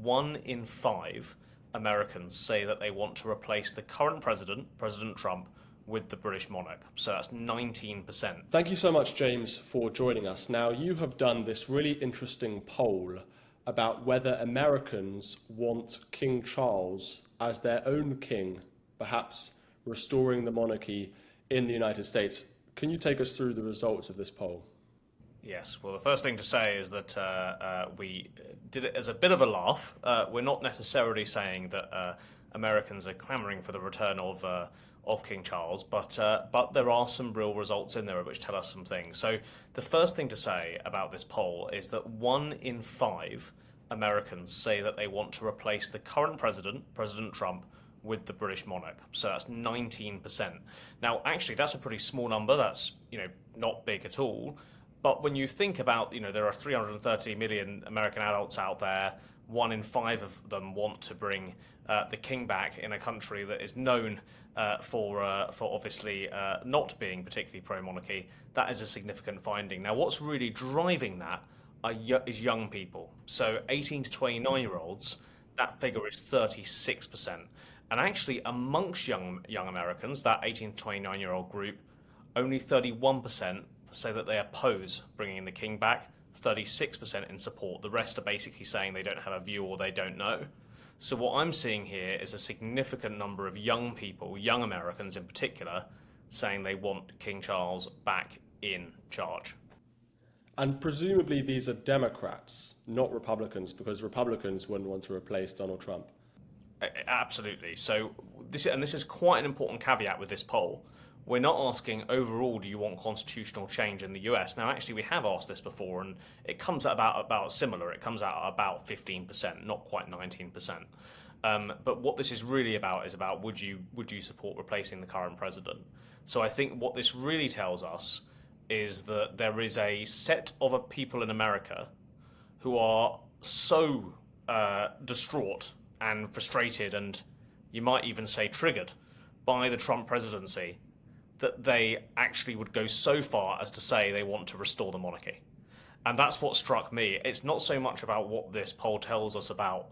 1 in 5 Americans say that they want to replace the current president, President Trump, with the British monarch. So that's 19%. Thank you so much, James, for joining us. Now, you have done this really interesting poll about whether Americans want King Charles as their own king, perhaps restoring the monarchy in the United States. Can you take us through the results of this poll? Yes, well, the first thing to say is that we did it as a bit of a laugh. We're not necessarily saying that Americans are clamoring for the return of King Charles, but there are some real results in there which tell us some things. So the first thing to say about this poll is that 1 in 5 Americans say that they want to replace the current president, President Trump, with the British monarch. So that's 19%. Now, actually, that's a pretty small number. That's, not big at all. But when you think about, there are 330 million American adults out there, 1 in 5 of them want to bring the king back in a country that is known for obviously not being particularly pro-monarchy. That is a significant finding. Now, what's really driving that is young people. So 18 to 29-year-olds, that figure is 36%. And actually, amongst young Americans, that 18 to 29-year-old group, only 31% say that they oppose bringing the king back, 36% in support. The rest are basically saying they don't have a view or they don't know. So what I'm seeing here is a significant number of young people, young Americans in particular, saying they want King Charles back in charge. And presumably these are Democrats, not Republicans, because Republicans wouldn't want to replace Donald Trump. Absolutely. So this is quite an important caveat with this poll. We're not asking overall, do you want constitutional change in the US? Now, actually, we have asked this before, and it comes out about similar. It comes out about 15%, not quite 19%. But what this is really about is about would you support replacing the current president? So I think what this really tells us is that there is a set of people in America who are so distraught and frustrated, and you might even say triggered by the Trump presidency, that they actually would go so far as to say they want to restore the monarchy. And that's what struck me. It's not so much about what this poll tells us about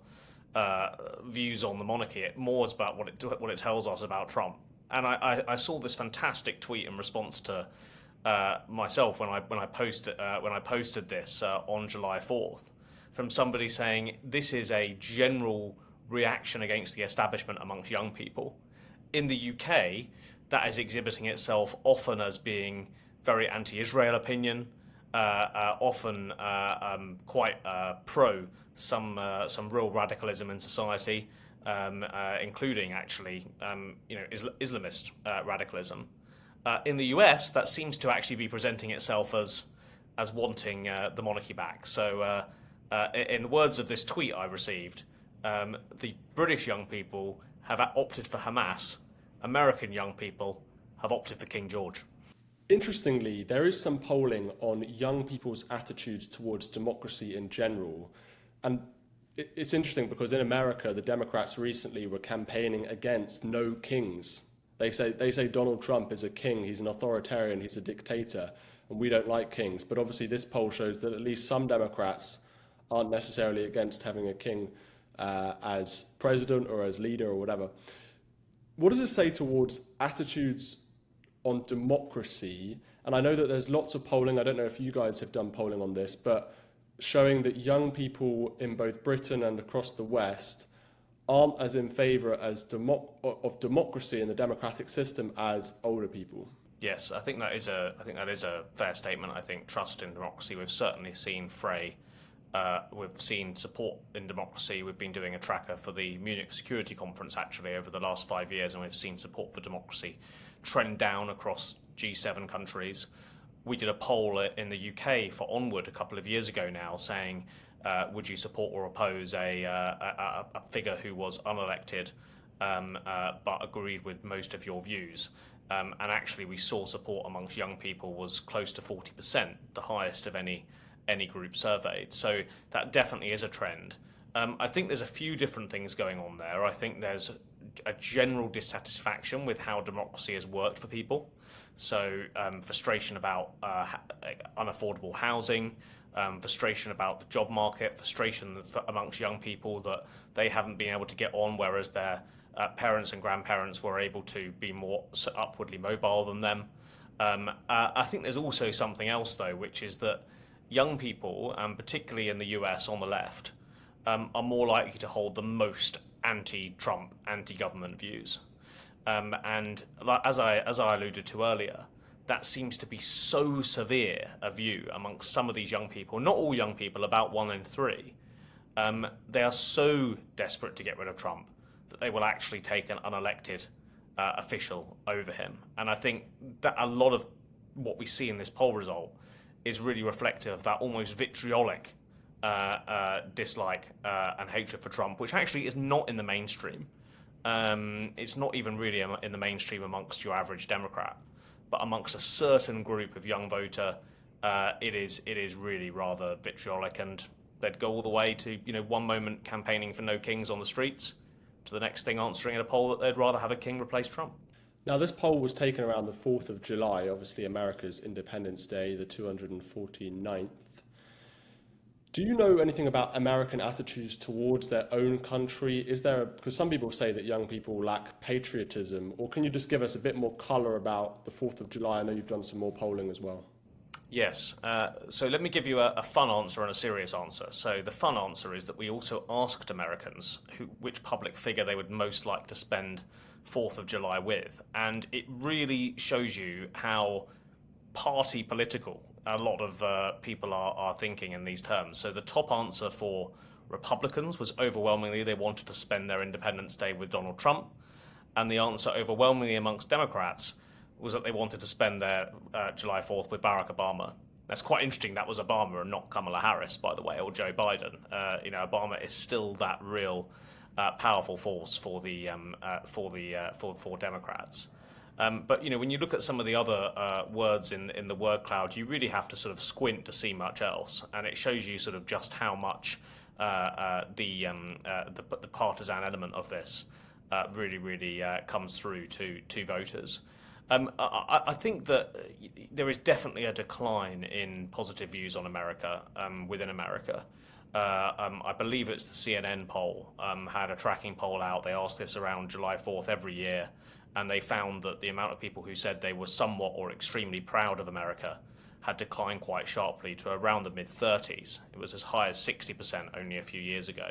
views on the monarchy. It more is about what it tells us about Trump. And I saw this fantastic tweet in response to myself when I posted this on July 4th, from somebody saying this is a general reaction against the establishment amongst young people. In the UK, that is exhibiting itself often as being very anti-Israel opinion, often quite pro some real radicalism in society, including actually Islamist radicalism. In the US, that seems to actually be presenting itself as wanting the monarchy back. So, in the words of this tweet I received, the British young people have opted for Hamas. American young people have opted for King George. Interestingly, there is some polling on young people's attitudes towards democracy in general. And it's interesting because in America, the Democrats recently were campaigning against no kings. They say Donald Trump is a king, he's an authoritarian, he's a dictator, and we don't like kings. But obviously this poll shows that at least some Democrats aren't necessarily against having a king as president or as leader or whatever. What does it say towards attitudes on democracy? And I know that there's lots of polling, I don't know if you guys have done polling on this, but showing that young people in both Britain and across the West aren't as in favour of democracy and the democratic system as older people. Yes, I think that is a fair statement. I think trust in democracy, we've certainly seen fray. We've seen support in democracy. We've been doing a tracker for the Munich Security Conference actually over the last 5 years, and we've seen support for democracy trend down across G7 countries. We did a poll in the UK for Onward a couple of years ago now saying, would you support or oppose a figure who was unelected but agreed with most of your views? And actually we saw support amongst young people was close to 40%, the highest of any group surveyed. So that definitely is a trend. I think there's a few different things going on there. I think there's a general dissatisfaction with how democracy has worked for people. So frustration about unaffordable housing, frustration about the job market, frustration amongst young people that they haven't been able to get on, whereas their parents and grandparents were able to be more upwardly mobile than them. I think there's also something else, though, which is that young people, and particularly in the US on the left, are more likely to hold the most anti-Trump, anti-government views. And as I alluded to earlier, that seems to be so severe a view amongst some of these young people, not all young people, about 1 in 3. They are so desperate to get rid of Trump that they will actually take an unelected official over him. And I think that a lot of what we see in this poll result is really reflective of that almost vitriolic dislike and hatred for Trump, which actually is not in the mainstream. It's not even really in the mainstream amongst your average Democrat, but amongst a certain group of young voter, it is really rather vitriolic, and they'd go all the way to, one moment campaigning for no kings on the streets, to the next thing answering in a poll that they'd rather have a king replace Trump. Now, this poll was taken around the 4th of July, obviously America's Independence Day, the 249th. Do you know anything about American attitudes towards their own country? Because some people say that young people lack patriotism, or can you just give us a bit more colour about the 4th of July? I know you've done some more polling as well. Yes, so let me give you a fun answer and a serious answer. So the fun answer is that we also asked Americans which public figure they would most like to spend 4th of July with, and it really shows you how party political a lot of people are thinking in these terms. So the top answer for Republicans was overwhelmingly they wanted to spend their Independence Day with Donald Trump, and the answer overwhelmingly amongst Democrats was that they wanted to spend their July 4th with Barack Obama. That's quite interesting. That was Obama and not Kamala Harris, by the way, or Joe Biden. Obama is still that real powerful force for Democrats. But when you look at some of the other words in the word cloud, you really have to sort of squint to see much else, and it shows you sort of just how much the partisan element of this really comes through to voters. I think that there is definitely a decline in positive views on America within America. I believe it's the CNN poll had a tracking poll out. They asked this around July 4th every year, and they found that the amount of people who said they were somewhat or extremely proud of America had declined quite sharply to around the mid-30s. It was as high as 60% only a few years ago.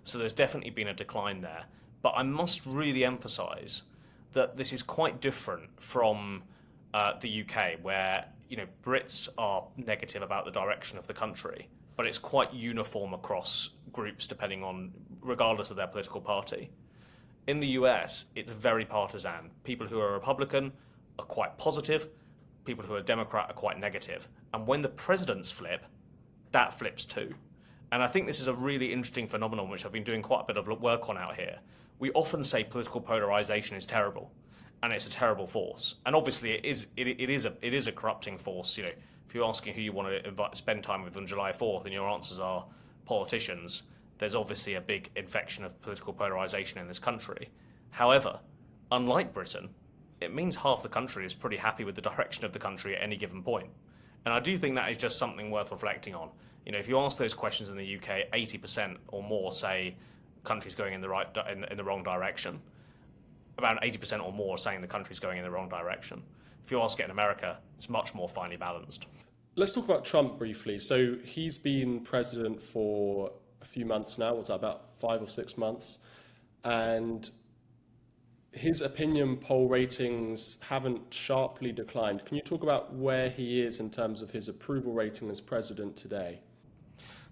So there's definitely been a decline there. But I must really emphasize that this is quite different from the UK, where Brits are negative about the direction of the country, but it's quite uniform across groups regardless of their political party. In the US, it's very partisan. People who are Republican are quite positive. People who are Democrat are quite negative. And when the presidents flip, that flips too. And I think this is a really interesting phenomenon, which I've been doing quite a bit of work on out here. We often say political polarization is terrible, and it's a terrible force. And obviously, it is a corrupting force. If you're asking who you want to spend time with on July 4th, and your answers are politicians, there's obviously a big infection of political polarization in this country. However, unlike Britain, it means half the country is pretty happy with the direction of the country at any given point. And I do think that is just something worth reflecting on. If you ask those questions in the UK, 80% or more say country's going in the wrong direction. About 80% or more saying the country's going in the wrong direction. If you ask it in America, it's much more finely balanced. Let's talk about Trump briefly. So he's been president for a few months now. Was that about 5 or 6 months? And his opinion poll ratings haven't sharply declined. Can you talk about where he is in terms of his approval rating as president today?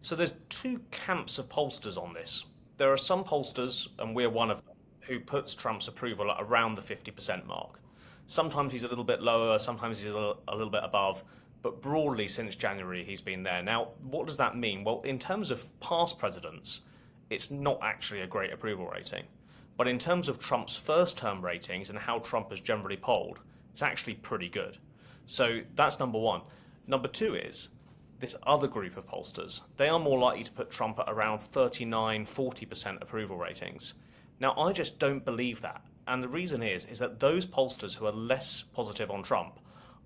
So there's two camps of pollsters on this. There are some pollsters, and we're one of them, who puts Trump's approval at around the 50% mark. Sometimes he's a little bit lower, sometimes he's a little bit above, but broadly since January he's been there. Now, what does that mean? Well, in terms of past presidents, it's not actually a great approval rating. But in terms of Trump's first-term ratings and how Trump has generally polled, it's actually pretty good. So that's number one. Number two is this other group of pollsters. They are more likely to put Trump at around 39, 40% approval ratings. Now, I just don't believe that. And the reason is that those pollsters who are less positive on Trump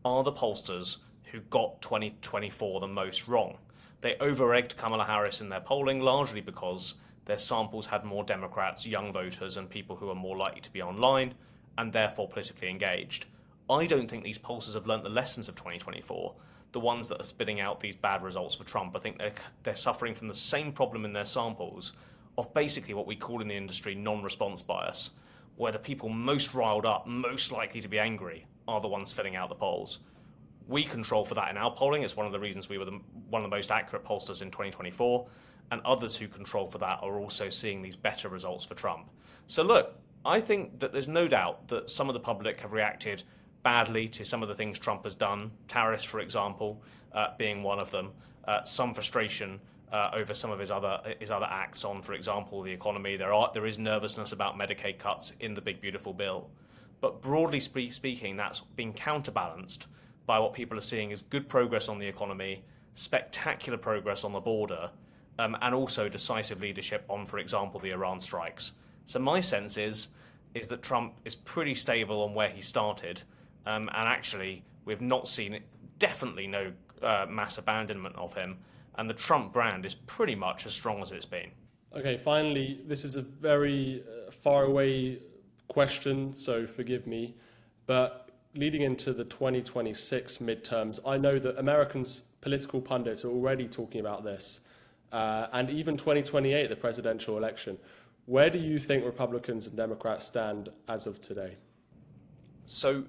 are the pollsters who got 2024 the most wrong. They over-egged Kamala Harris in their polling largely because their samples had more Democrats, young voters, and people who are more likely to be online and therefore politically engaged. I don't think these pollsters have learnt the lessons of 2024, the ones that are spitting out these bad results for Trump. I think they're suffering from the same problem in their samples of basically what we call in the industry non-response bias, where the people most riled up, most likely to be angry, are the ones filling out the polls. We control for that in our polling. It's one of the reasons we were one of the most accurate pollsters in 2024, and others who control for that are also seeing these better results for Trump. So look, I think that there's no doubt that some of the public have reacted badly to some of the things Trump has done, tariffs, for example, being one of them, some frustration over some of his other acts on, for example, the economy. There is nervousness about Medicaid cuts in the big beautiful bill, but broadly speaking, that's been counterbalanced by what people are seeing as good progress on the economy, spectacular progress on the border, and also decisive leadership on, for example, the Iran strikes. So my sense is that Trump is pretty stable on where he started, and actually we've not seen definitely no mass abandonment of him, and the Trump brand is pretty much as strong as it's been. Okay, finally, this is a very far away question, so forgive me, but leading into the 2026 midterms, I know that Americans' political pundits are already talking about this, and even 2028, the presidential election. Where do you think Republicans and Democrats stand as of today? So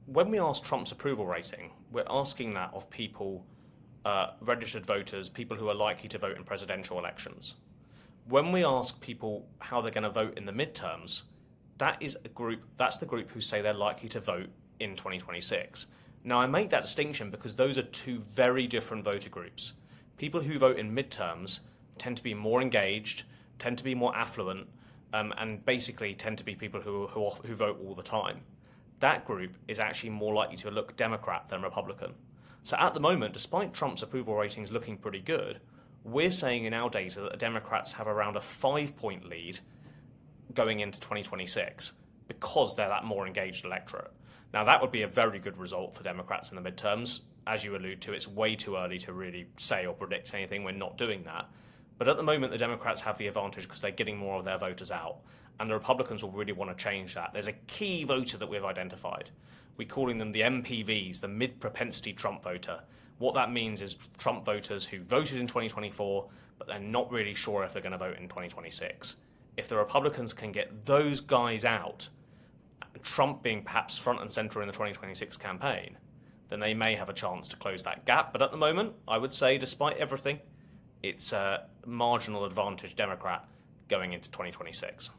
when we ask Trump's approval rating, we're asking that of people, registered voters, people who are likely to vote in presidential elections. When we ask people how they're going to vote in the midterms, that's the group who say they're likely to vote in 2026. Now, I make that distinction because those are two very different voter groups. People who vote in midterms tend to be more engaged, tend to be more affluent, and basically tend to be people who vote all the time. That group is actually more likely to look Democrat than Republican. So at the moment, despite Trump's approval ratings looking pretty good, we're saying in our data that the Democrats have around a 5-point lead going into 2026 because they're that more engaged electorate. Now, that would be a very good result for Democrats in the midterms. As you allude to, it's way too early to really say or predict anything. We're not doing that. But at the moment, the Democrats have the advantage because they're getting more of their voters out. And the Republicans will really want to change that. There's a key voter that we've identified. We're calling them the MPVs, the mid-propensity Trump voter. What that means is Trump voters who voted in 2024, but they're not really sure if they're going to vote in 2026. If the Republicans can get those guys out, Trump being perhaps front and center in the 2026 campaign, then they may have a chance to close that gap. But at the moment, I would say, despite everything, it's a marginal advantage Democrat going into 2026.